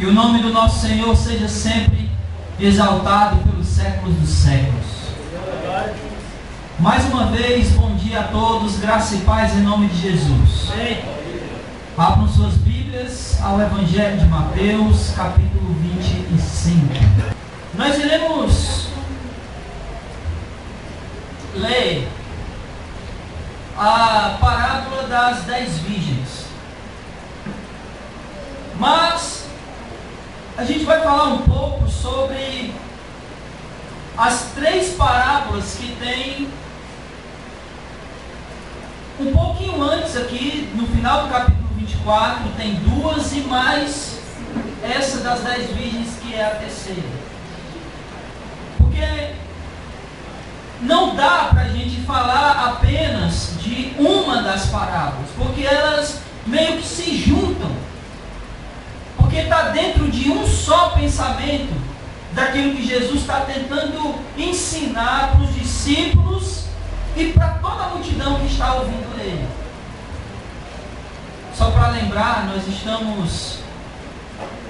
Que o nome do nosso Senhor seja sempre exaltado pelos séculos dos séculos. Mais uma vez, bom dia a todos, graça e paz em nome de Jesus. Abram suas Bíblias ao Evangelho de Mateus, capítulo 25. Nós iremos ler a parábola das 10 virgens. Mas a gente vai falar um pouco sobre as 3 parábolas que tem um pouquinho antes aqui, no final do capítulo 24, tem 2 e mais essa das 10 virgens que é a terceira. Porque não dá para a gente falar apenas de uma das parábolas, porque elas meio que se juntam. Porque está dentro de um só pensamento daquilo que Jesus está tentando ensinar para os discípulos e para toda a multidão que está ouvindo ele. Só para lembrar, nós estamos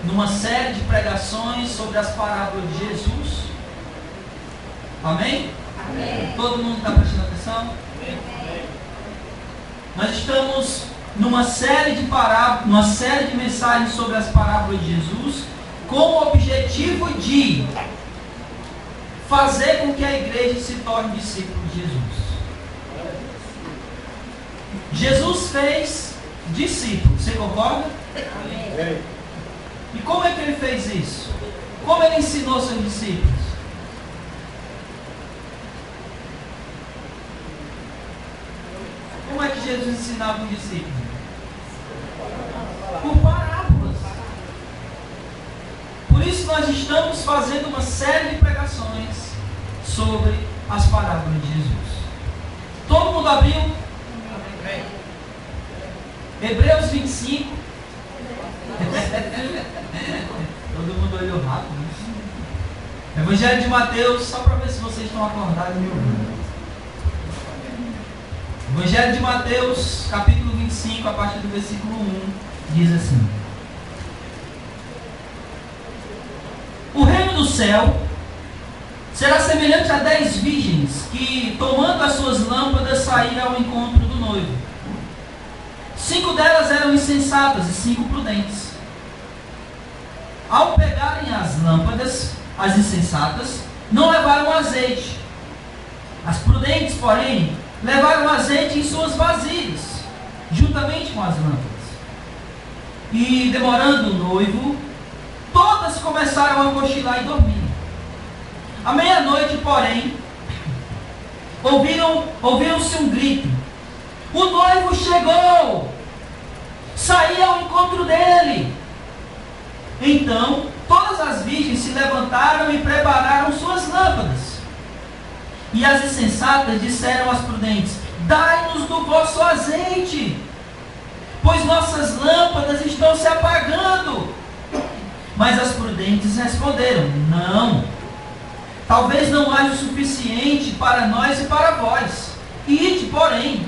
numa série de pregações sobre as parábolas de Jesus. Amém? Amém. Todo mundo está prestando atenção? Amém. Nós estamos numa série de parábolas, uma série de mensagens sobre as parábolas de Jesus, com o objetivo de fazer com que a igreja se torne discípulo de Jesus. Jesus fez discípulos, você concorda? Amém. E como é que ele fez isso? Como ele ensinou seus discípulos? Como é que Jesus ensinava os discípulos? Por parábolas. Por isso nós estamos fazendo uma série de pregações sobre as parábolas de Jesus. Todo mundo abriu? Amém. Hebreus 25. Todo mundo olhou rápido. Evangelho de Mateus, só para ver se vocês estão acordados e me ouvindo. Evangelho de Mateus, capítulo 25, a partir do versículo 1, diz assim: O reino do céu será semelhante a 10 virgens que, tomando as suas lâmpadas, saíram ao encontro do noivo. 5 delas eram insensatas e 5 prudentes. Ao pegarem as lâmpadas, as insensatas não levaram azeite. As prudentes, porém, levaram azeite em suas vasilhas, juntamente com as lâmpadas. E, demorando o noivo, todas começaram a cochilar e dormir. À meia-noite, porém, ouviram-se um grito: O noivo chegou! Saí ao encontro dele. Então, todas as virgens se levantaram e prepararam suas lâmpadas. E as insensatas disseram às prudentes: Dai-nos do vosso azeite, pois nossas lâmpadas estão se apagando. Mas as prudentes responderam: Não, talvez não haja o suficiente para nós e para vós. Ide, porém,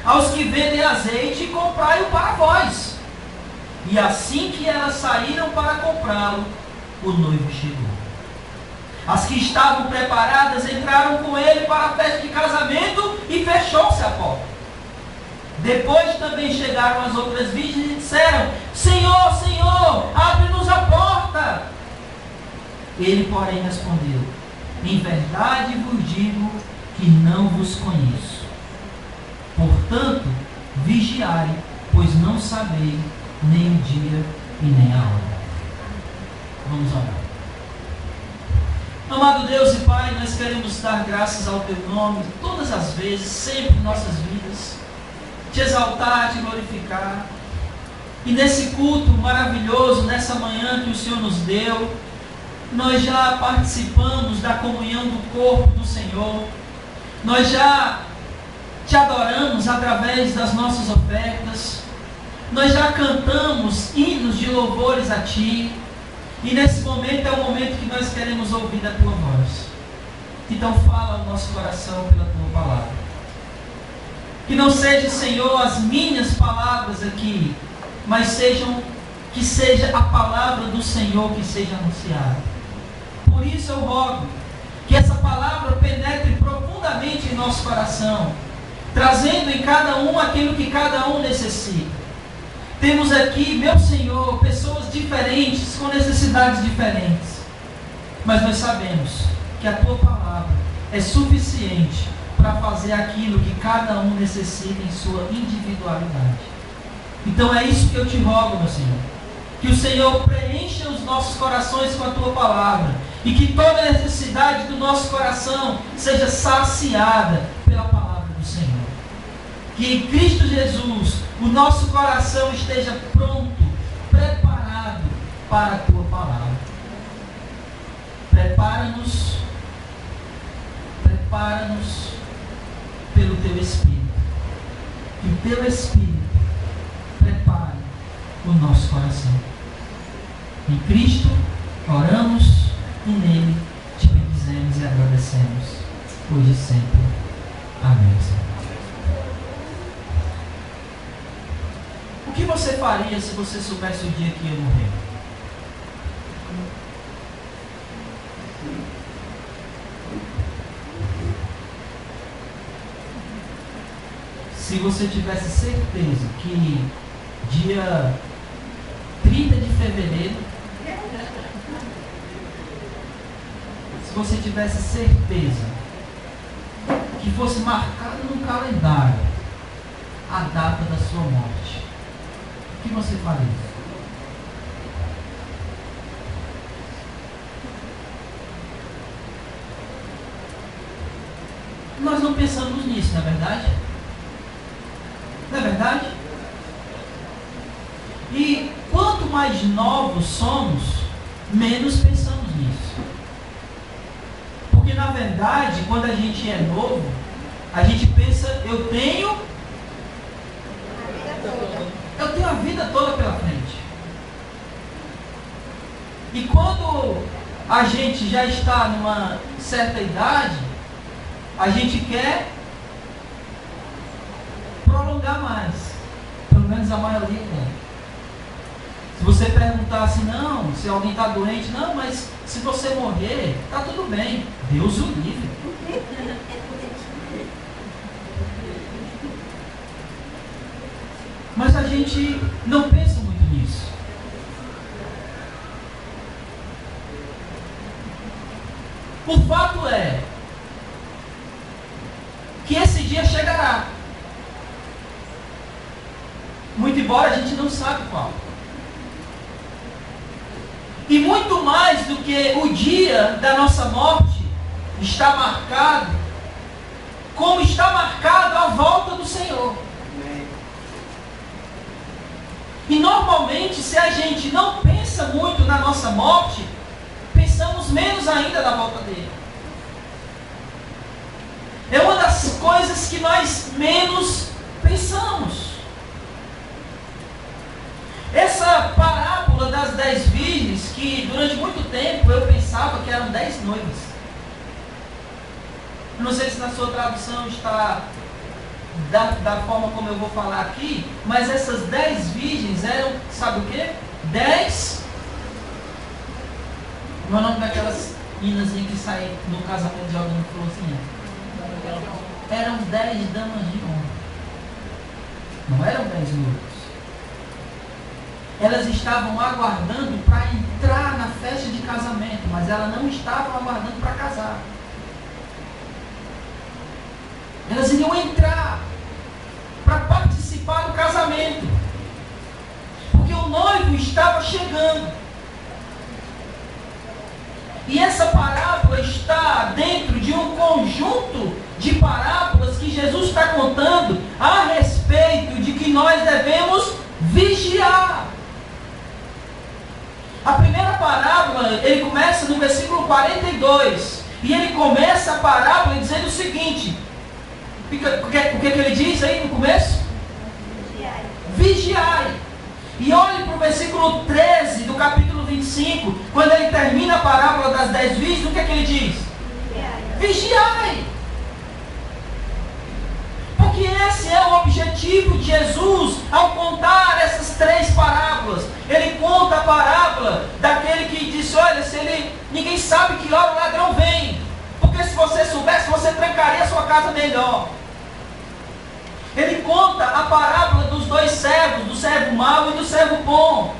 aos que vendem azeite e comprai-o para vós. E assim que elas saíram para comprá-lo, o noivo chegou. As que estavam preparadas entraram com ele para a festa de casamento e fechou-se a porta. Depois também chegaram as outras virgens e disseram: Senhor, Senhor, abre-nos a porta. Ele, porém, respondeu: Em verdade vos digo que não vos conheço. Portanto, vigiai, pois não sabeis nem o dia e nem a hora. Vamos orar. Amado Deus e Pai, nós queremos dar graças ao Teu nome todas as vezes, sempre em nossas vidas, te exaltar, te glorificar. E nesse culto maravilhoso, nessa manhã que o Senhor nos deu, nós já participamos da comunhão do corpo do Senhor, nós já te adoramos através das nossas ofertas, nós já cantamos hinos de louvores a Ti. E nesse momento é o momento que nós queremos ouvir a Tua voz. Então fala ao nosso coração pela Tua palavra. Que não seja, Senhor, as minhas palavras aqui, mas sejam que seja a palavra do Senhor que seja anunciada. Por isso eu rogo que essa palavra penetre profundamente em nosso coração, trazendo em cada um aquilo que cada um necessita. Temos aqui, meu Senhor, pessoas diferentes, com necessidades diferentes. Mas nós sabemos que a Tua palavra é suficiente para fazer aquilo que cada um necessita em sua individualidade. Então é isso que eu te rogo, meu Senhor. Que o Senhor preencha os nossos corações com a Tua palavra. E que toda necessidade do nosso coração seja saciada pela palavra do Senhor. Que em Cristo Jesus o nosso coração esteja pronto, preparado para a Tua palavra. Prepara-nos pelo Teu Espírito. Que o Teu Espírito prepare o nosso coração. Em Cristo oramos e nele te bendizemos e agradecemos, hoje e sempre. Amém. O que você faria se você soubesse o dia que ia morrer? Se você tivesse certeza que dia 30 de fevereiro, se você tivesse certeza que fosse marcado no calendário a data da sua morte, o que você faria? Nós não pensamos nisso, não é verdade? Não é verdade? E quanto mais novos somos, menos pensamos nisso. Porque na verdade, quando a gente é novo, a gente pensa, eu tenho a vida toda pela frente. E quando a gente já está numa certa idade, a gente quer prolongar mais. Pelo menos a maioria quer. Se você perguntar assim, não, se alguém está doente, não, mas se você morrer, está tudo bem. Deus o livre. Mas a gente não pensa muito nisso. O fato é que esse dia chegará. Muito embora a gente não sabe qual. E muito mais do que o dia da nossa morte está marcado, como está marcado a volta do Senhor. E normalmente, se a gente não pensa muito na nossa morte, pensamos menos ainda na volta dele. É uma das coisas que nós menos pensamos. Essa parábola das 10 virgens, que durante muito tempo eu pensava que eram 10 noivas. Não sei se na sua tradução está da forma como eu vou falar aqui, mas essas 10 virgens eram, sabe o quê? 10. Como é o nome daquelas meninas que saem no casamento jogando florzinha? Eram 10 damas de honra. Não eram 10 noivos. Elas estavam aguardando para entrar na festa de casamento, mas elas não estavam aguardando para casar. Elas iriam entrar para participar do casamento, porque o noivo estava chegando. E essa parábola está dentro de um conjunto de parábolas que Jesus está contando a respeito de que nós devemos vigiar. A primeira parábola, ele começa no versículo 42, e ele começa a parábola dizendo o seguinte: o que ele diz aí no começo? Vigiai. Vigiai. E olhe para o versículo 13 do capítulo 25, quando ele termina a parábola das 10 virgens, o que ele diz? Vigiai. Vigiai. Porque esse é o objetivo de Jesus ao contar essas 3 parábolas. Ele conta Ninguém sabe que hora o ladrão vem. Porque se você soubesse, você trancaria a sua casa melhor. Ele conta a parábola dos dois servos, do servo mau e do servo bom.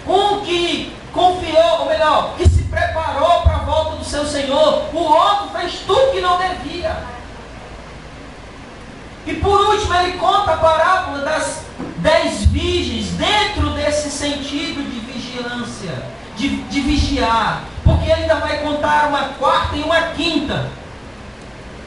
Um que confiou, ou melhor, que se preparou para a volta do seu Senhor. O outro fez tudo que não devia. E por último ele conta a parábola das 10 virgens, dentro desse sentido de vigilância, de vigiar. Porque ele ainda vai contar uma quarta e uma quinta.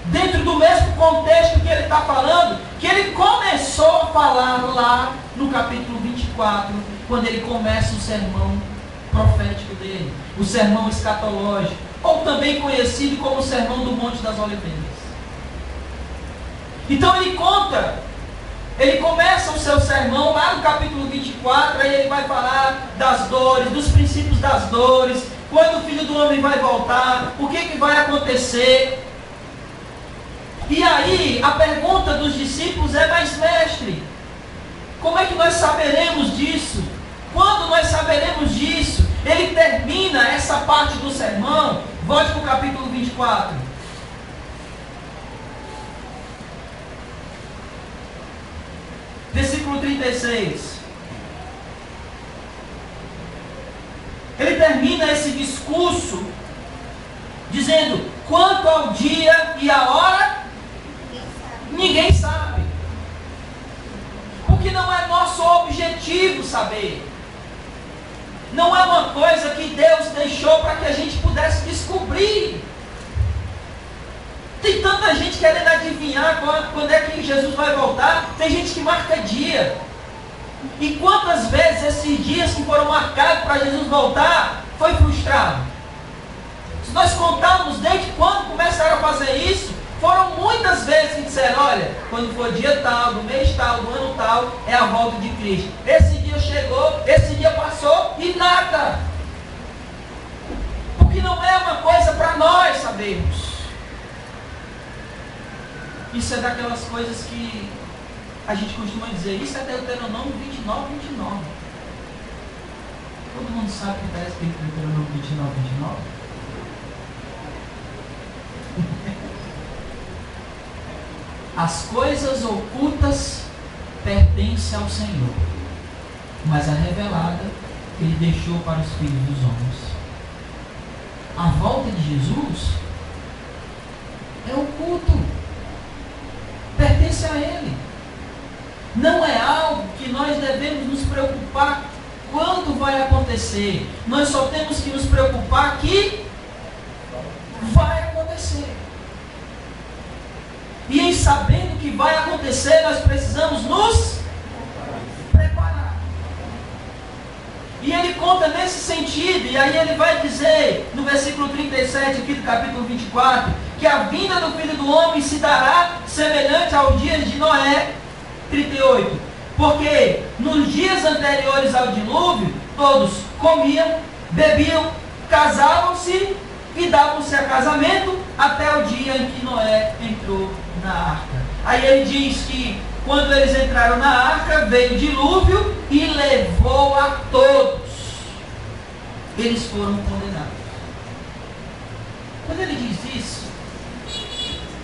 Dentro do mesmo contexto que ele está falando, que ele começou a falar lá no capítulo 24, quando ele começa o sermão profético dele, o sermão escatológico, ou também conhecido como o sermão do Monte das Oliveiras. Então ele começa o seu sermão lá no capítulo 24, aí ele vai falar das dores, dos princípios das dores, quando o Filho do Homem vai voltar, o que vai acontecer. E aí, a pergunta dos discípulos é: mas mestre, como é que nós saberemos disso? Quando nós saberemos disso? Ele termina essa parte do sermão, volte para o capítulo 24. Versículo 36. Ele termina esse discurso dizendo: quanto ao dia e a hora, ninguém sabe. Porque não é nosso objetivo saber. Não é uma coisa que Deus deixou para que a gente pudesse descobrir. Tem tanta gente querendo adivinhar quando é que Jesus vai voltar. Tem gente que marca dia. E quantas vezes esses dias que foram marcados para Jesus voltar foi frustrado? Se nós contarmos desde quando começaram a fazer isso, foram muitas vezes que disseram: olha, quando for dia tal, do mês tal, do ano tal, é a volta de Cristo. Esse dia chegou, esse dia passou e nada. Porque não é uma coisa para nós sabermos. Isso é daquelas coisas que a gente costuma dizer: isso é Deuteronômio 29, 29. Todo mundo sabe que está escrito em Deuteronômio 29, 29? As coisas ocultas pertencem ao Senhor, mas a revelada Ele deixou para os filhos dos homens. A volta de Jesus é oculto, pertence a Ele. Não é algo que nós devemos nos preocupar quando vai acontecer. Nós só temos que nos preocupar que vai acontecer. E em sabendo que vai acontecer, nós precisamos nos preparar. E ele conta nesse sentido, e aí ele vai dizer, no versículo 37 aqui do capítulo 24, que a vinda do Filho do Homem se dará semelhante aos dias de Noé. 38. Porque nos dias anteriores ao dilúvio, todos comiam, bebiam, casavam-se e davam-se a casamento até o dia em que Noé entrou na arca. Aí ele diz que quando eles entraram na arca, veio o dilúvio e levou a todos. Eles foram condenados. Quando ele diz isso,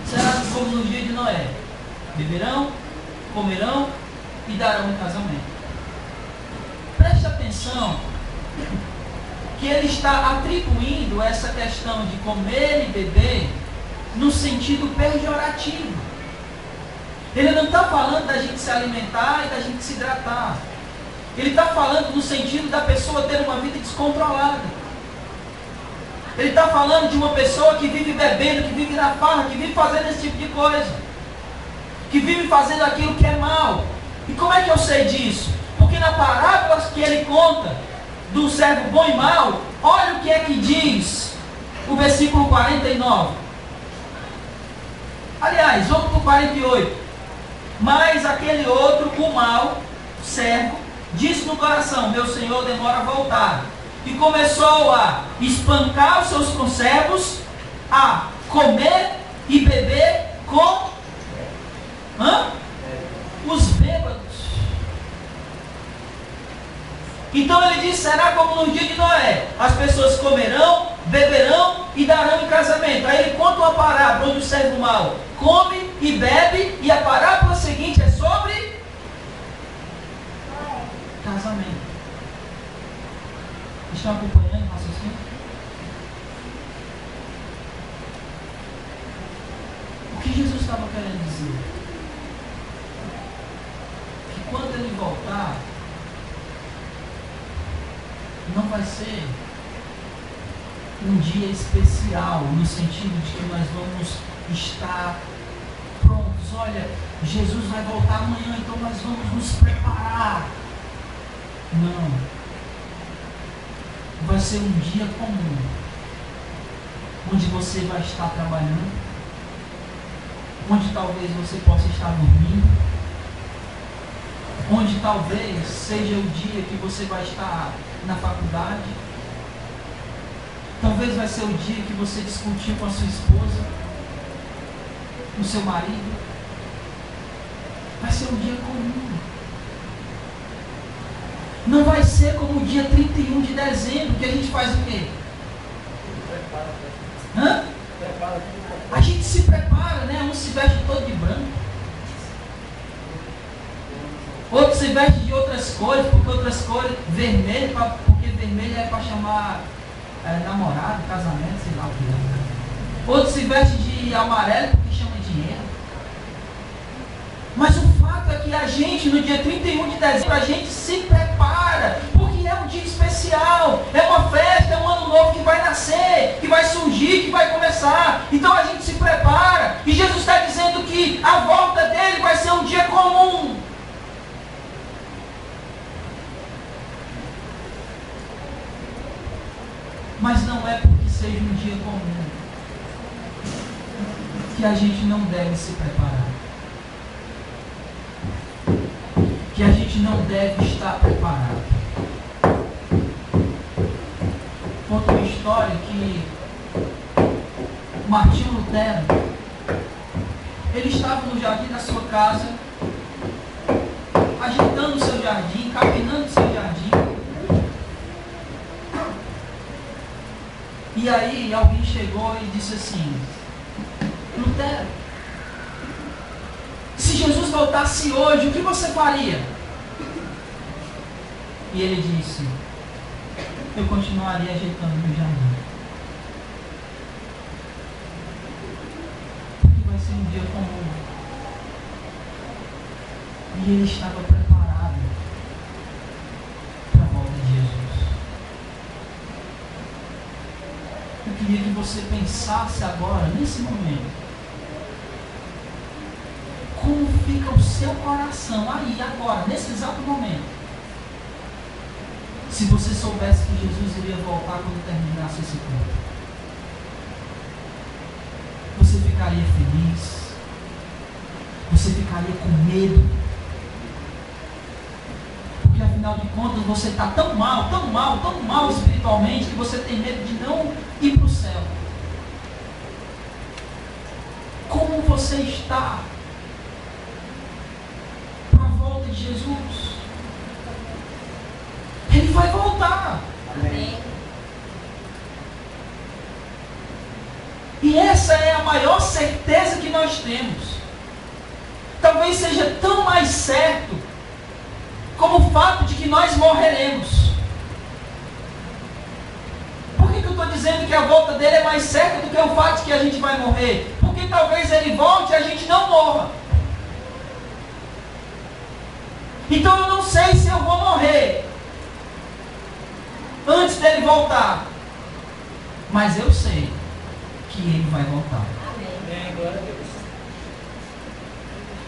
será como no dia de Noé: beberão, comerão e darão em casamento. Preste atenção que ele está atribuindo essa questão de comer e beber no sentido pejorativo. Ele não está falando da gente se alimentar e da gente se hidratar. Ele está falando no sentido da pessoa ter uma vida descontrolada. Ele está falando de uma pessoa que vive bebendo, que vive na farra, que vive fazendo esse tipo de coisa, que vive fazendo aquilo que é mal. E como é que eu sei disso? Porque na parábola que ele conta do servo bom e mau, olha o que é que diz o versículo 49. Aliás, vamos para o 48. Mas aquele outro, o mau servo, disse no coração: meu senhor demora a voltar. E começou a espancar os seus conservos, a comer e beber com os bêbados. Então ele diz: será como no dia de Noé: as pessoas comerão, beberão e darão em casamento. Aí ele conta uma parábola onde o servo mau come e bebe, e a parábola seguinte é sobre casamento. Estão acompanhando o raciocínio? O que Jesus estava querendo dizer? Que quando ele voltar, não vai ser um dia especial, no sentido de que nós vamos estar prontos. Olha, Jesus vai voltar amanhã, então nós vamos nos preparar. Não. Vai ser um dia comum, onde você vai estar trabalhando, onde talvez você possa estar dormindo, onde talvez seja o dia que você vai estar na faculdade, talvez vai ser o dia que você discutiu com a sua esposa, com o seu marido. Vai ser um dia comum. Não vai ser como o dia 31 de dezembro, que a gente faz o quê? Hã? A gente se prepara, né? Um se veste todo de branco, outro se veste de outras cores, porque outras cores, vermelho, porque vermelho é para chamar namorado, casamento, sei lá o que é. Outro se veste de amarelo, porque chama dinheiro. Mas o fato é que a gente, no dia 31 de dezembro, a gente se prepara, porque é um dia especial, é uma festa, é um ano novo que vai nascer, que vai surgir, que vai começar. Então a gente se prepara, e Jesus está dizendo que a volta dele vai ser um dia comum. Mas não é porque seja um dia comum que a gente não deve se preparar, que a gente não deve estar preparado. Conta uma história que Martinho Lutero, ele estava no jardim da sua casa, agitando o seu jardim, capinando o seu jardim. E aí alguém chegou e disse assim: Lutero, se Jesus voltasse hoje, o que você faria? E ele disse: eu continuaria ajeitando meu jardim, porque vai ser um dia comum. E ele estava preparado para a volta de Jesus. Eu queria que você pensasse agora, nesse momento, como fica o seu coração aí, agora, nesse exato momento, se você soubesse que Jesus iria voltar quando terminasse esse culto. Você ficaria feliz? Você ficaria com medo? Porque afinal de contas você está tão mal espiritualmente, que você tem medo de não ir para o céu. Como você está para a volta de Jesus? Ele vai voltar. Amém. E essa é a maior certeza que nós temos. Talvez seja tão mais certo como o fato de que nós morreremos. Por que eu estou dizendo que a volta dele é mais certa do que o fato de que a gente vai morrer? Porque talvez ele volte e a gente não morra. Então eu não sei se eu vou morrer antes dele voltar, mas eu sei que ele vai voltar. Amém. Glória a Deus.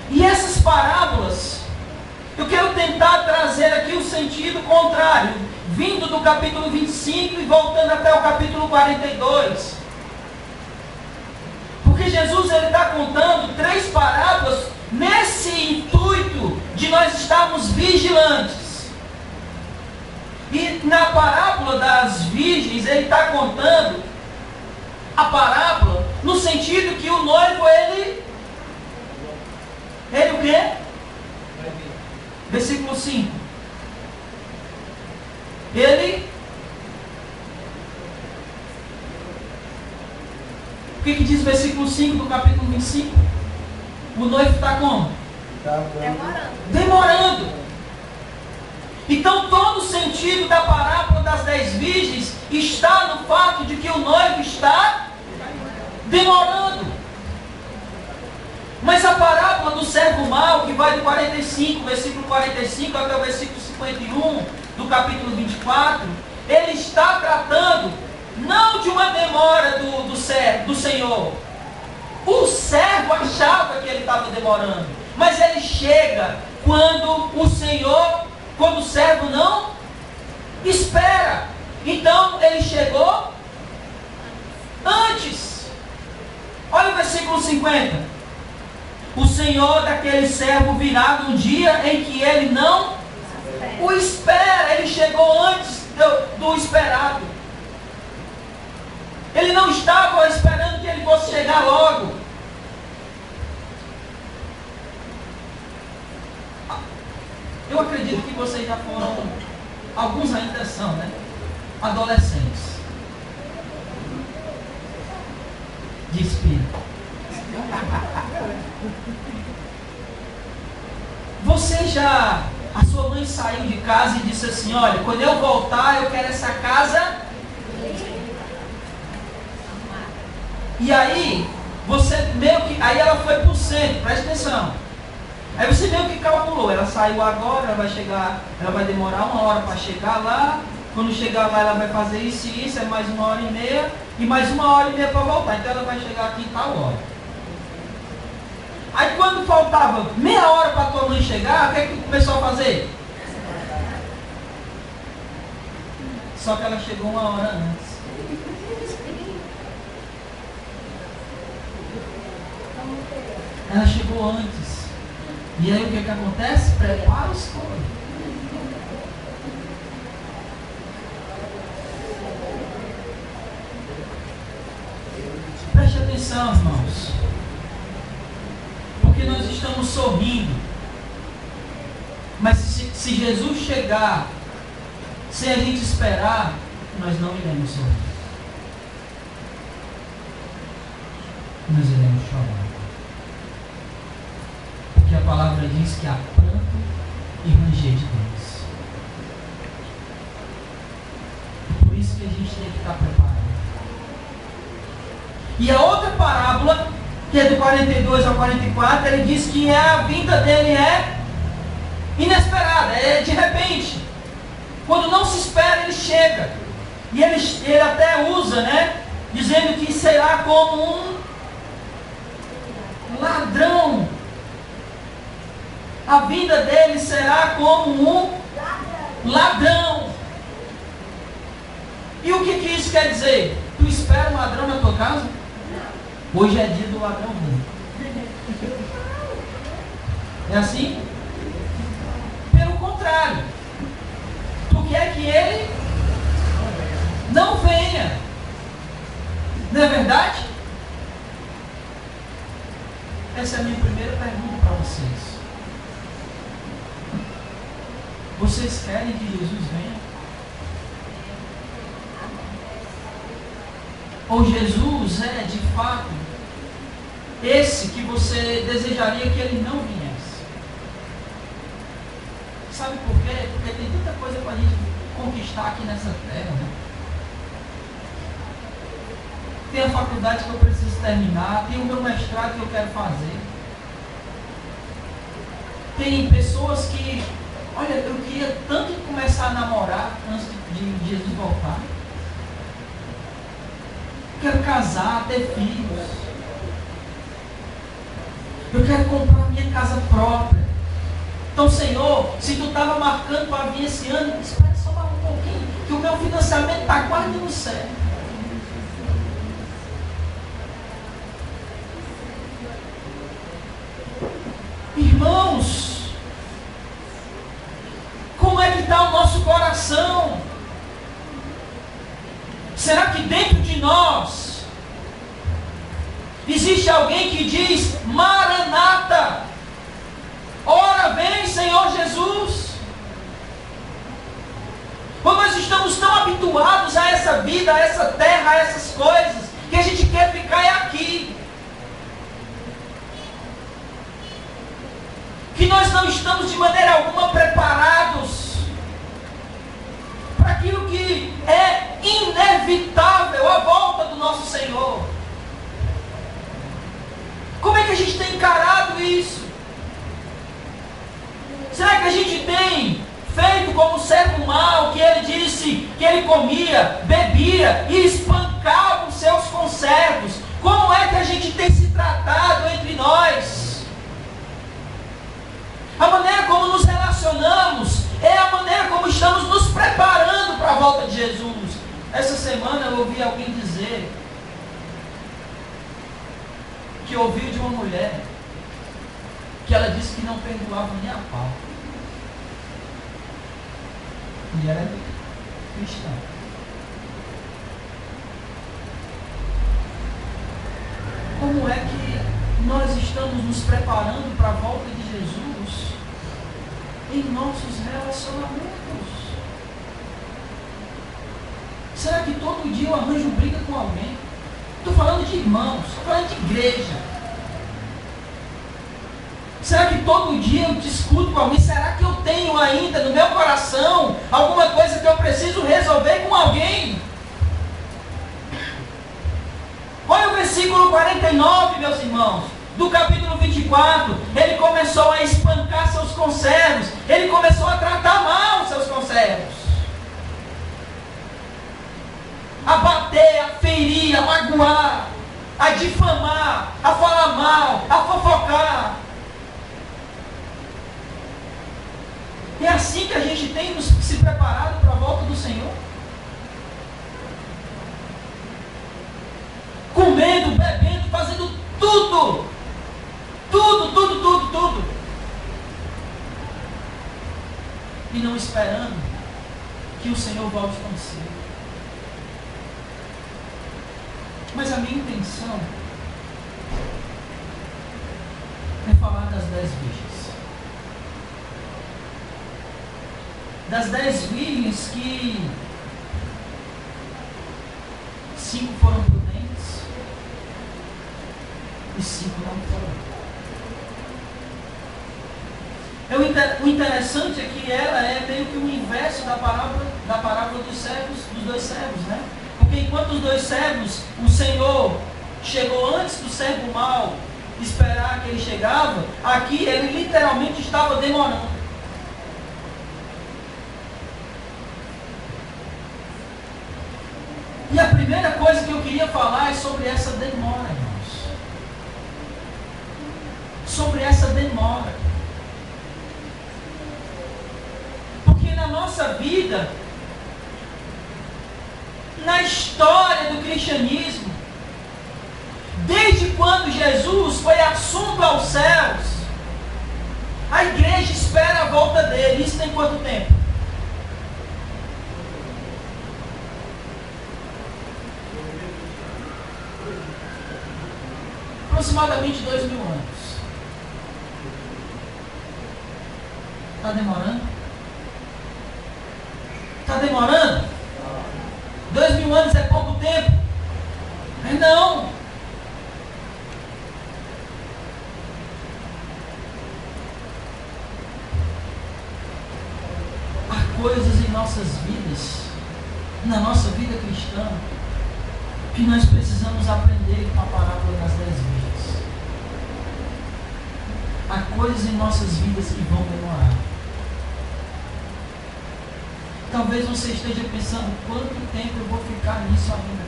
E essas parábolas, eu quero tentar trazer aqui o sentido contrário, vindo do capítulo 25 e voltando até o capítulo 42. Porque Jesus está contando 3 parábolas nesse intuito de nós estarmos vigilantes. E na parábola das virgens, ele está contando a parábola no sentido que o noivo, ele o quê? Versículo 5. O que diz o versículo 5 do capítulo 25? O noivo está como? Demorando. Então todo o sentido da parábola das 10 virgens está no fato de que o noivo está demorando. Mas a parábola do servo mau, que vai do 45, versículo 45 até o versículo 51 do capítulo 24, ele está tratando não de uma demora do Senhor. O servo achava que ele estava demorando, mas ele chega quando o servo não espera. Então ele chegou antes. Olha o versículo 50. O Senhor daquele servo virá num dia em que ele não o espera. Ele chegou antes do esperado. Ele não estava esperando que ele fosse chegar logo. Eu acredito que vocês já foram, alguns ainda são, né? Adolescentes. De espírito. A sua mãe saiu de casa e disse assim: olha, quando eu voltar eu quero essa casa. E aí, aí ela foi para o centro, presta atenção. Aí você meio que calculou, ela saiu agora, ela vai demorar 1 hora para chegar lá. Quando chegar lá ela vai fazer isso e isso, é mais 1h30, e mais 1h30 para voltar. Então ela vai chegar aqui em tal hora. Aí quando faltava meia hora para a tua mãe chegar, o que é que tu começou a fazer? Só que ela chegou 1 hora antes. Ela chegou antes. E aí o que acontece? Prepara os coisas. Preste atenção, irmãos. Porque nós estamos sorrindo. Mas se Jesus chegar sem a gente esperar, nós não iremos sorrir. Nós iremos chorar. Porque a palavra diz que há pranto e ranger de dentes. Por isso que a gente tem que estar preparado. E a outra parábola, que é do 42 ao 44, ele diz que a vinda dele é inesperada, é de repente. Quando não se espera, ele chega. E ele até usa, né? Dizendo que será como um ladrão. A vinda dele será como um ladrão. E o que isso quer dizer? Tu espera um ladrão na tua casa? Hoje é dia do ladrão. É assim? Pelo contrário. Tu quer que ele não venha. Não é verdade? Essa é a minha primeira pergunta para vocês. Vocês querem que Jesus venha? Ou Jesus é, de fato, esse que você desejaria que ele não viesse? Sabe por quê? Porque tem tanta coisa para a gente conquistar aqui nessa terra, né? Tem a faculdade que eu preciso terminar, tem o meu mestrado que eu quero fazer. Tem pessoas que, olha, eu queria tanto começar a namorar antes de Jesus voltar. Quero casar, ter filhos. Eu quero comprar minha casa própria. Então, Senhor, se tu estava marcando para vir esse ano, espera só mais um pouquinho, que o meu financiamento está quase no céu. Irmãos, como é que está o nosso coração? Será que dentro de nós existe alguém que diz: Maranata, ora vem, Senhor Jesus? Ou nós estamos tão habituados a essa vida, a essa terra, a essas coisas, que a gente quer ficar aqui nós não estamos de maneira alguma preparados para aquilo que é inevitável, a volta do nosso Senhor. Como é que a gente tem encarado isso? Será que a gente tem feito como o servo mau, que ele disse que ele comia, bebia e espancava os seus conservos? Como é que a gente tem se tratado entre nós? A maneira como nos relacionamos é a maneira como estamos nos preparando para a volta de Jesus. Essa semana eu ouvi alguém dizer que ouviu de uma mulher que ela disse que não perdoava nem a pau. E era cristã. Como é que nós estamos nos preparando para a volta de Jesus em nossos relacionamentos? Será que todo dia eu arranjo briga com alguém? Estou falando de irmãos, estou falando de igreja. Será que todo dia eu discuto com alguém? Será que eu tenho ainda no meu coração alguma coisa que eu preciso resolver com alguém? Olha o versículo 49, meus irmãos, do capítulo 24. Ele começou a espancar seus conservos. Ele começou a tratar mal seus conservos. A bater, a ferir, a magoar, a difamar, a falar mal, a fofocar. É assim que a gente tem se preparado para a volta do Senhor? Comendo, bebendo, fazendo tudo. Tudo. E não esperando que o Senhor volte tão cedo. Mas a minha intenção é falar das 10 virgens. Das 10 virgens que 5 foram prudentes e 5 não foram. O interessante é que ela é meio que o inverso da parábola dos dois servos, né? Porque enquanto os dois servos, o Senhor chegou antes do servo mau esperar que ele chegava, aqui ele literalmente estava demorando. E a primeira coisa que eu queria falar é sobre essa demora, irmãos. Sobre essa demora. Porque na nossa vida, na história do cristianismo, desde quando Jesus foi assunto aos céus, a igreja espera a volta dele. Isso tem quanto tempo? Aproximadamente 2000 anos. Está demorando? Está demorando? 2000 anos é pouco tempo? Mas não. Há coisas em nossas vidas, na nossa vida cristã, que nós precisamos aprender com a parábola das 10 virgens. Há coisas em nossas vidas que vão demorar. Talvez você esteja pensando, quanto tempo eu vou ficar nisso ainda?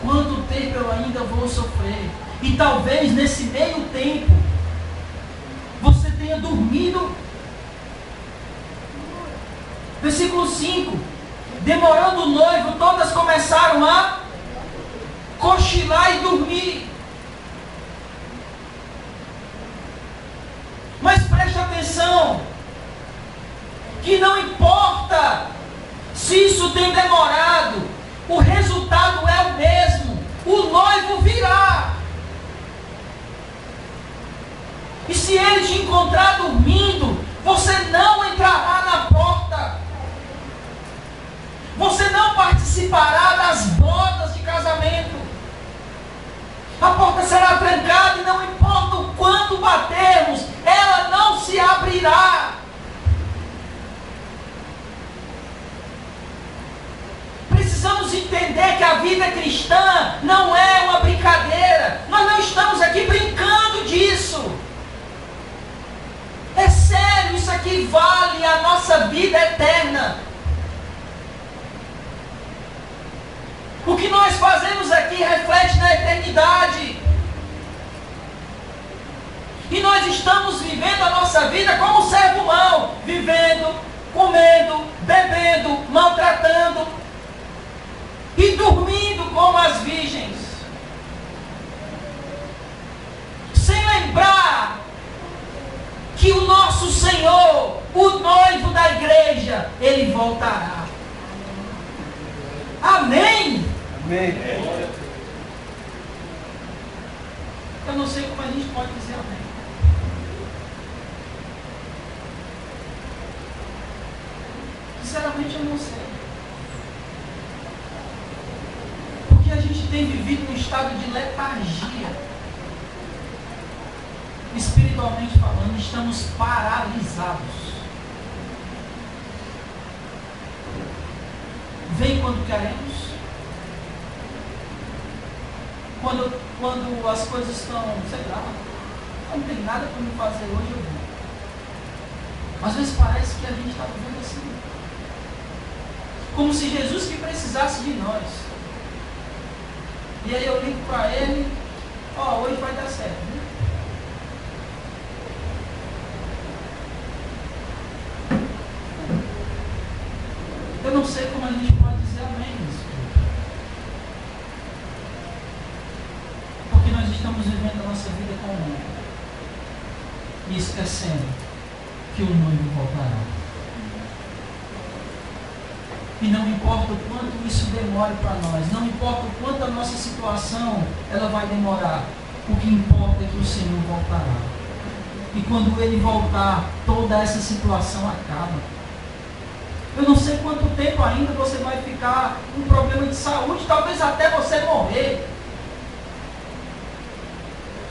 Quanto tempo eu ainda vou sofrer? E talvez nesse meio tempo, você tenha dormido. Versículo 5. Demorando o noivo, todas começaram a cochilar e dormir. Mas preste atenção, que não importa se isso tem demorado, o resultado é o mesmo. O noivo virá. E se ele te encontrar dormindo, você não entrará na porta. Você não participará das bodas de casamento. A porta será trancada e não importa o quando batermos, ela não se abrirá. Precisamos entender que a vida cristã não é uma brincadeira. Nós não estamos aqui brincando disso. É sério, isso aqui vale a nossa vida eterna. O que nós fazemos aqui reflete na eternidade. E nós estamos vivendo a nossa vida como servo mau, vivendo, comendo, bebendo, maltratando e dormindo como as virgens, sem lembrar que o nosso Senhor, o noivo da igreja, Ele voltará. Amém? Amém. Eu não sei como a gente pode dizer amém. Sinceramente eu não sei. Porque a gente tem vivido num estado de letargia. Espiritualmente falando, estamos paralisados. Vem quando queremos. Quando as coisas estão, sei lá, não tem nada para me fazer hoje, eu vou. Às vezes parece que a gente está vivendo assim. Como se Jesus que precisasse de nós. E aí eu ligo para ele, hoje vai dar certo, né? Eu não sei como a gente pode dizer amém nisso. Porque nós estamos vivendo a nossa vida com o mundo. E esquecendo que o noivo voltará. E não importa o quanto isso demore para nós, não importa o quanto a nossa situação ela vai demorar, o que importa é que o Senhor voltará. E quando Ele voltar, toda essa situação acaba. Eu não sei quanto tempo ainda você vai ficar com um problema de saúde, talvez até você morrer.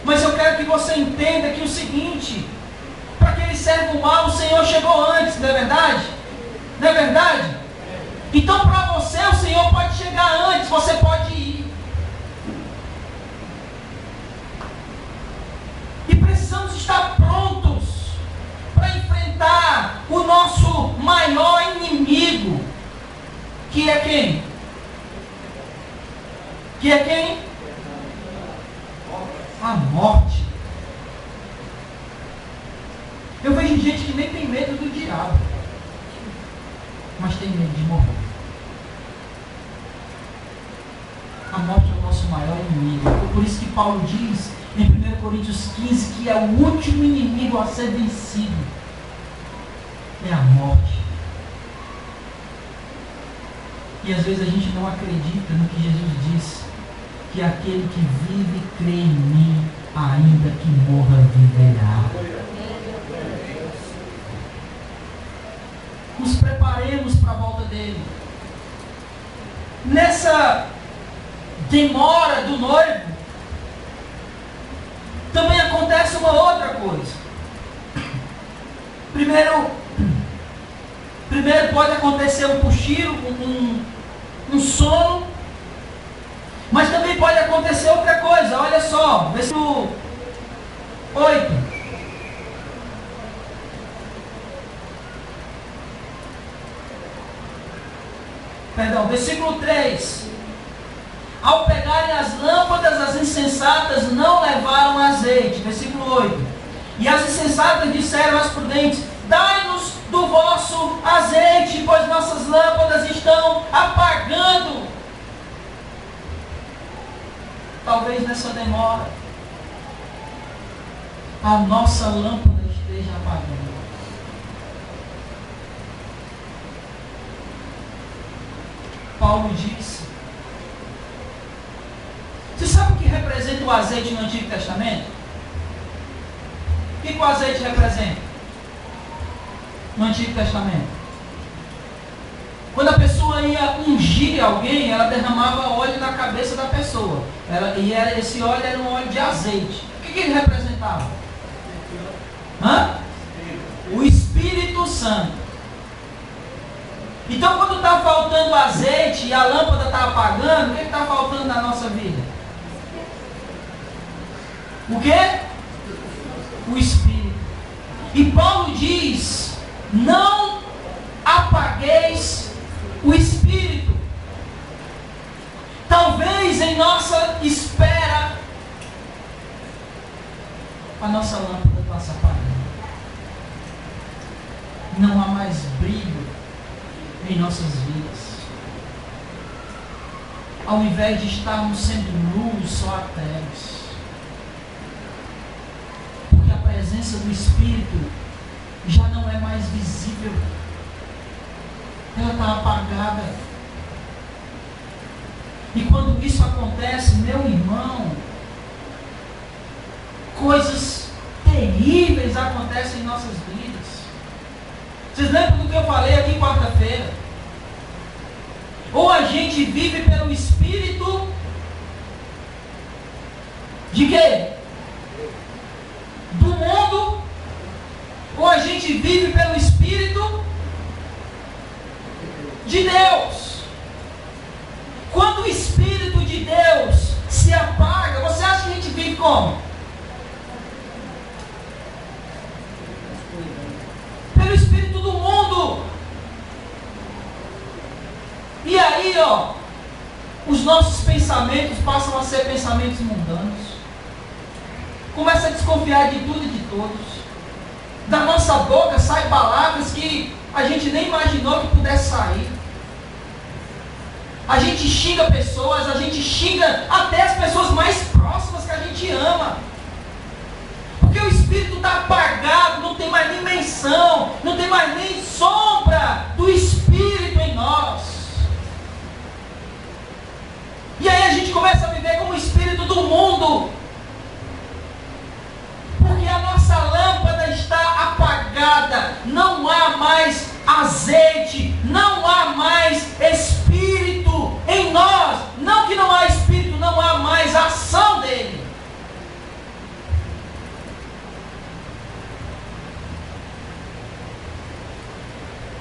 Mas eu quero que você entenda que o seguinte, para aquele servo mau, o Senhor chegou antes, não é verdade? Não é verdade? Então para você o Senhor pode chegar antes, você pode ir. E precisamos estar prontos para enfrentar o nosso maior inimigo, que é quem? Que é quem? A morte. Eu vejo gente que nem tem medo do diabo, mas tem medo de morrer. A morte é o nosso maior inimigo. Por isso que Paulo diz em 1 Coríntios 15 que é o último inimigo a ser vencido. É a morte. E às vezes a gente não acredita no que Jesus disse, que aquele que vive e crê em mim, ainda que morra, viverá. Nos preparemos para a volta dele. Nessa demora do noivo, também acontece uma outra coisa. Primeiro pode acontecer um cochilo, um sono, mas também pode acontecer outra coisa. Olha só, versículo 8. Versículo 3. Ao pegarem as lâmpadas, as insensatas não levaram azeite. Versículo 8. E as insensatas disseram às prudentes: dai-nos do vosso azeite, pois nossas lâmpadas estão apagando. Talvez nessa demora a nossa lâmpada esteja apagando. Paulo disse. Você sabe o que representa o azeite no Antigo Testamento? O que o azeite representa no Antigo Testamento? Quando a pessoa ia ungir alguém, ela derramava óleo na cabeça da pessoa. Esse óleo era um óleo de azeite. que ele representava? O Espírito Santo. Então, quando está faltando azeite e a lâmpada está apagando, o que está faltando na nossa vida? O quê? O Espírito. E Paulo diz: não apagueis o Espírito. Talvez em nossa espera, a nossa lâmpada passa apagando. Não há mais brilho em nossas vidas. Ao invés de estarmos sendo luz, só há trevas. Porque a presença do Espírito já não é mais visível. Ela está apagada. E quando isso acontece, meu irmão, coisas terríveis acontecem em nossas vidas. Vocês lembram do que eu falei aqui quarta-feira? Ou a gente vive pelo Espírito de quê? Do mundo, ou a gente vive pelo Espírito de Deus. Quando o Espírito de Deus se apaga, você acha que a gente vive como? Pelo Espírito do mundo. E aí, os nossos pensamentos passam a ser pensamentos mundanos. Começa a desconfiar de tudo e de todos. Da nossa boca saem palavras que a gente nem imaginou que pudesse sair. A gente xinga pessoas, a gente xinga até as pessoas mais próximas que a gente ama. Porque o Espírito está apagado, não tem mais nem menção, não tem mais nem sombra do Espírito em nós. E aí a gente começa a viver como o Espírito do mundo. Porque a nossa lâmpada está apagada, não há mais azeite, não há mais Espírito em nós. Não que não há Espírito, não há mais ação dele.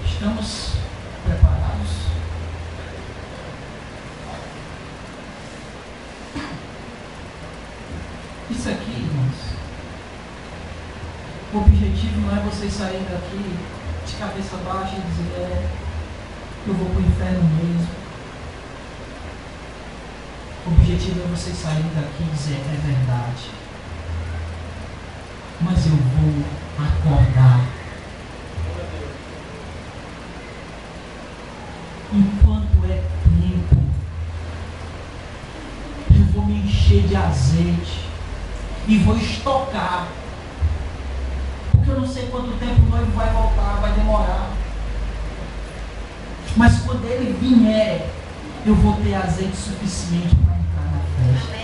Estamos preparados? Isso aqui, irmãos, o objetivo não é vocês saírem daqui de cabeça baixa e dizer: eu vou para o inferno mesmo. O objetivo é vocês saírem daqui e dizer: é verdade, mas eu vou acordar. Enquanto é tempo, eu vou me encher de azeite e vou estocar. Porque eu não sei quanto tempo o noivo vai voltar, vai demorar. Mas quando ele vier, eu vou ter azeite suficiente para entrar na festa.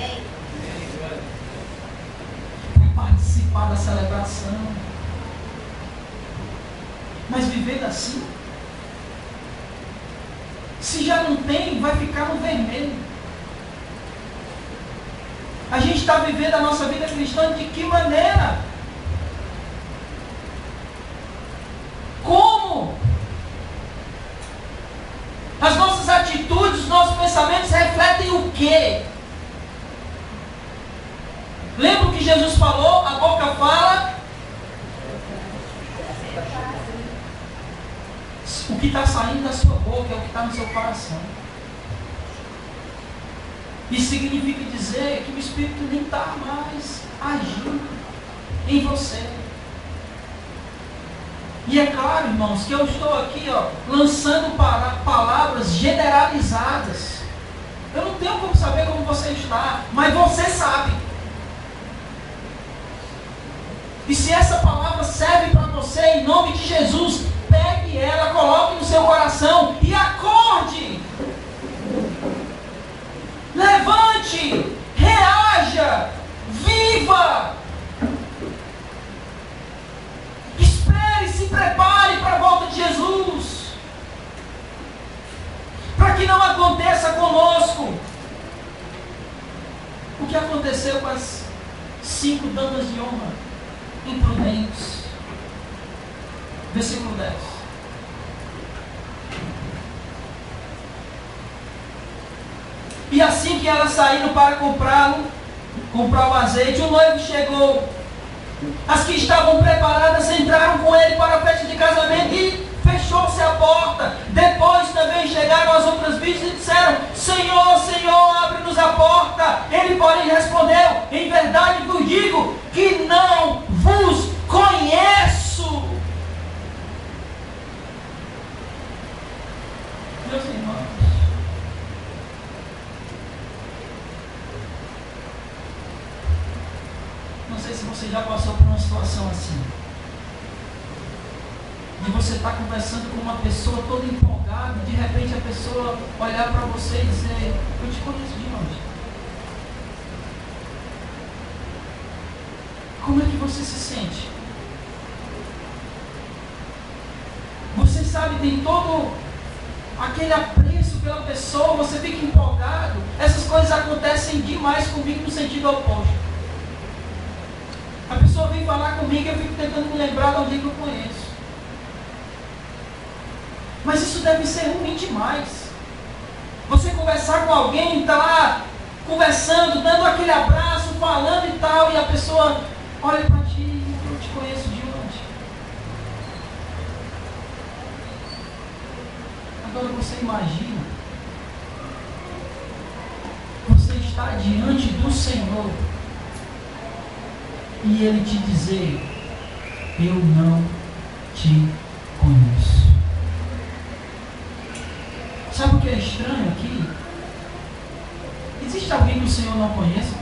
Para participar da celebração. Mas vivendo assim, se já não tem, vai ficar no vermelho. A gente está vivendo a nossa vida cristã de que maneira? Como? As nossas atitudes, os nossos pensamentos refletem o quê? Lembra o que Jesus falou? A boca fala. O que está saindo da sua boca é o que está no seu coração. Isso significa dizer que o Espírito nem está mais agindo em você. E é claro, irmãos, que eu estou aqui lançando palavras generalizadas. Eu não tenho como saber como você está, mas você sabe. E se essa palavra serve para você, em nome de Jesus, pegue ela, coloque no seu coração e acorde. Levante, reaja, viva. Espere, se prepare para a volta de Jesus. Para que não aconteça conosco o que aconteceu com as 5 damas de honra imprudentes. Versículo 10. E assim que elas saíram para comprar o azeite, o noivo chegou. As que estavam preparadas entraram com ele para a festa de casamento e fechou-se a porta. Depois também chegaram as outras virgens e disseram: Senhor, Senhor, abre-nos a porta. Ele, porém, respondeu: em verdade vos digo que não vos conheço. Meus irmãos, não sei se você já passou por uma situação assim, de você estar conversando com uma pessoa toda empolgada, e de repente a pessoa olhar para você e dizer: eu te conheço de onde? Como é que você se sente? Você sabe, tem todo aquele apreço pela pessoa, você fica empolgado. Essas coisas acontecem demais comigo no sentido oposto. A pessoa vem falar comigo e eu fico tentando me lembrar de alguém que eu conheço. Mas isso deve ser ruim demais. Você conversar com alguém, está lá conversando, dando aquele abraço, falando e tal, e a pessoa olha para ti: eu te conheço de onde? Agora você imagina, você está diante do Senhor e Ele te dizer: eu não te conheço. Sabe o que é estranho aqui? Existe alguém que o Senhor não conheça?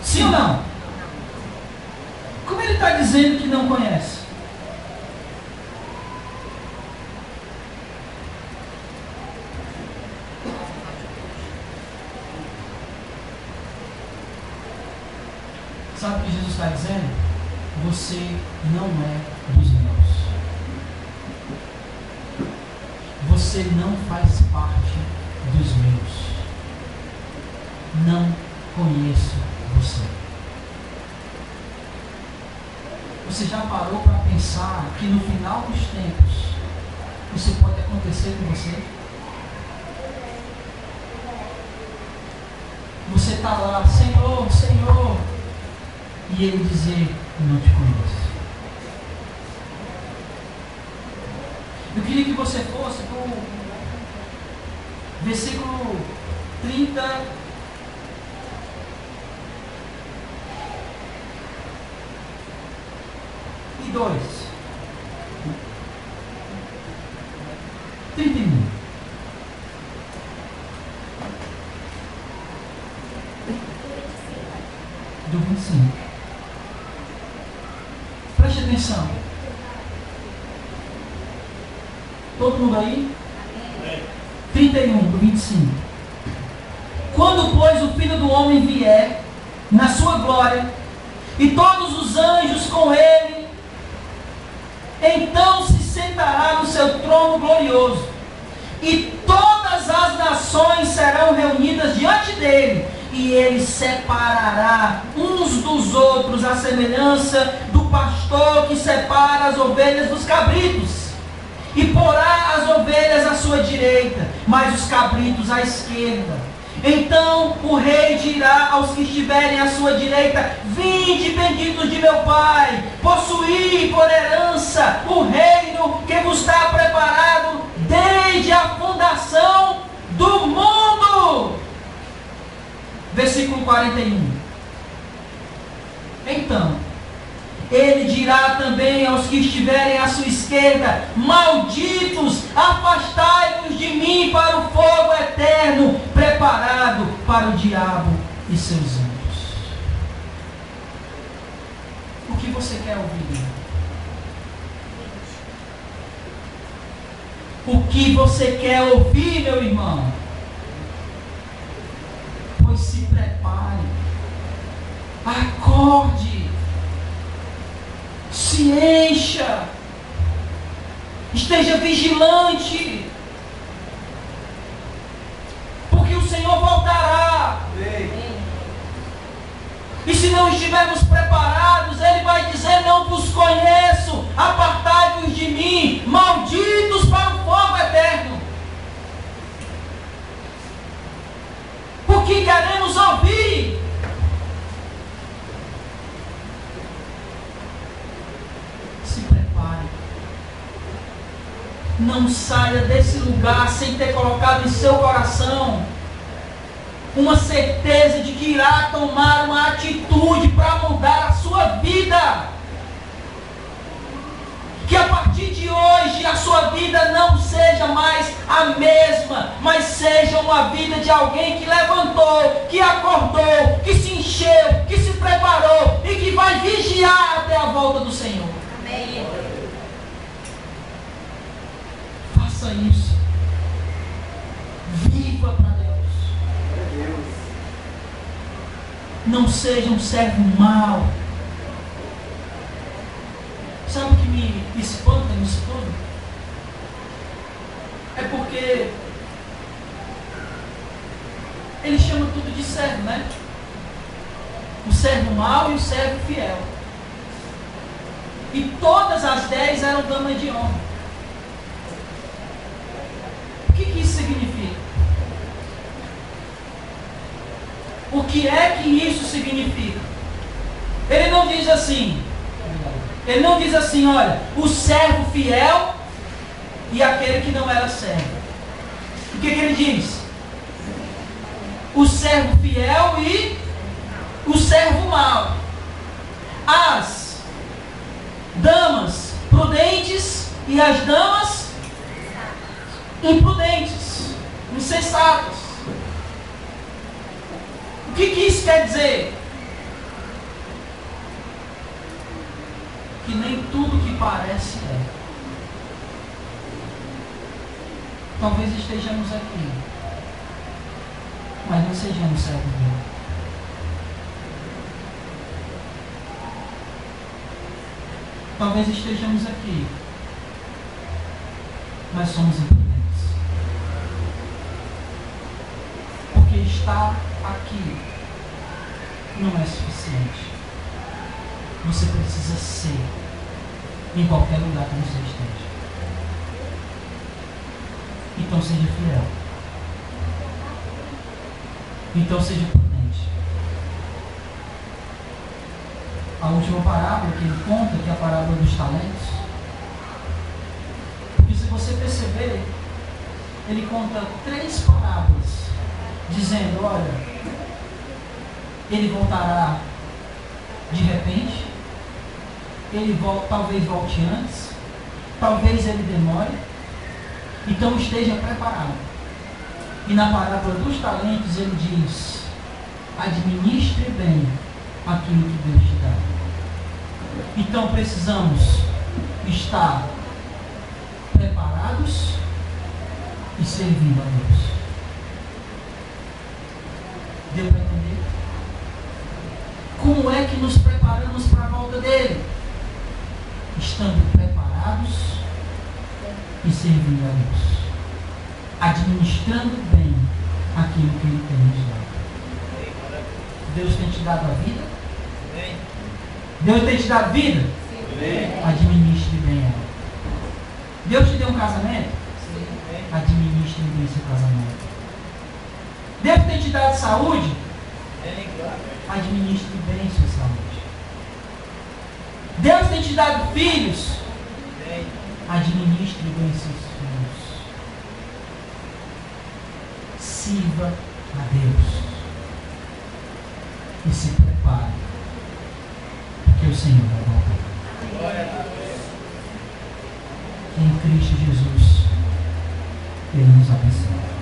Sim ou não? Como Ele está dizendo que não conhece? Sabe o que Jesus está dizendo? Você não é dos meus. Você não faz parte dos meus. Não conheço você. Você já parou para pensar que no final dos tempos isso pode acontecer com você? Você está lá: Senhor, Senhor, e Ele dizer: não te conheço. Eu queria que você fosse para o versículo 32. Do 25. Preste atenção. Todo mundo aí? 31, do 25. Quando, pois, o Filho do Homem vier na sua glória, e todos os anjos com ele, então se sentará no seu trono glorioso, e todas as nações serão reunidas diante dele, e ele separará uns dos outros, à semelhança do pastor que separa as ovelhas dos cabritos, e porá as ovelhas à sua direita, mas os cabritos à esquerda. Então o rei dirá aos que estiverem à sua direita: vinde, benditos de meu Pai, possuí por herança o reino que vos está preparado desde a fundação do mundo. Versículo 41. Então ele dirá também aos que estiverem à sua esquerda: malditos, afastai-vos de mim para o fogo eterno, preparado para o diabo e seus anjos. O que você quer ouvir? O que você quer ouvir, meu irmão? Pois se prepare, acorde, se encha, esteja vigilante, porque o Senhor voltará. dizer: não vos conheço, apartai-vos de mim, malditos para o fogo eterno. Porque queremos ouvir. Se prepare. Não saia desse lugar sem ter colocado em seu coração uma certeza de que irá tomar uma atitude para mudar a sua vida. Que a partir de hoje a sua vida não seja mais a mesma, mas seja uma vida de alguém que levantou, que acordou, que se encheu, que se preparou e que vai vigiar até a volta do Senhor. Amém. Faça isso. Viva para Deus. Não seja um servo mau. Sabe o que me espanta nisso tudo? É porque ele chama tudo de servo, né? O servo mau e o servo fiel. E todas as 10 eram damas de honra. O que isso significa? O que é que isso significa? Ele não diz assim. Ele não diz assim: olha, o servo fiel e aquele que não era servo. O que ele diz? O servo fiel e o servo mau. As damas prudentes e as damas imprudentes, insensatas. O que isso quer dizer? Que nem tudo que parece é. Talvez estejamos aqui, mas não sejamos servos dele. Talvez estejamos aqui, mas somos imprudentes. Porque estar aqui não é suficiente. Você precisa ser em qualquer lugar que você esteja. Então seja fiel. Então seja prudente. A última parábola que ele conta, que é a parábola dos talentos. Porque se você perceber, ele conta 3 parábolas, dizendo: olha, ele voltará de repente, ele talvez volte antes, talvez ele demore, então esteja preparado. E na parábola dos talentos ele diz: administre bem aquilo que Deus te dá. Então precisamos estar preparados e servindo a Deus. Deu para entender? Como é que nos preparamos para a volta dele? Estando preparados e servindo a Deus. Administrando bem aquilo que ele tem nos dado. Deus tem te dado a vida? Deus tem te dado vida? Administre bem ela. Deus te deu um casamento? Administre bem seu casamento. Deus tem te dado saúde? Administre bem sua saúde. Deus tem te dado filhos? Administre bem seus filhos. Sirva a Deus. E se prepare, porque o Senhor vai voltar. Em Cristo Jesus, Ele nos abençoe.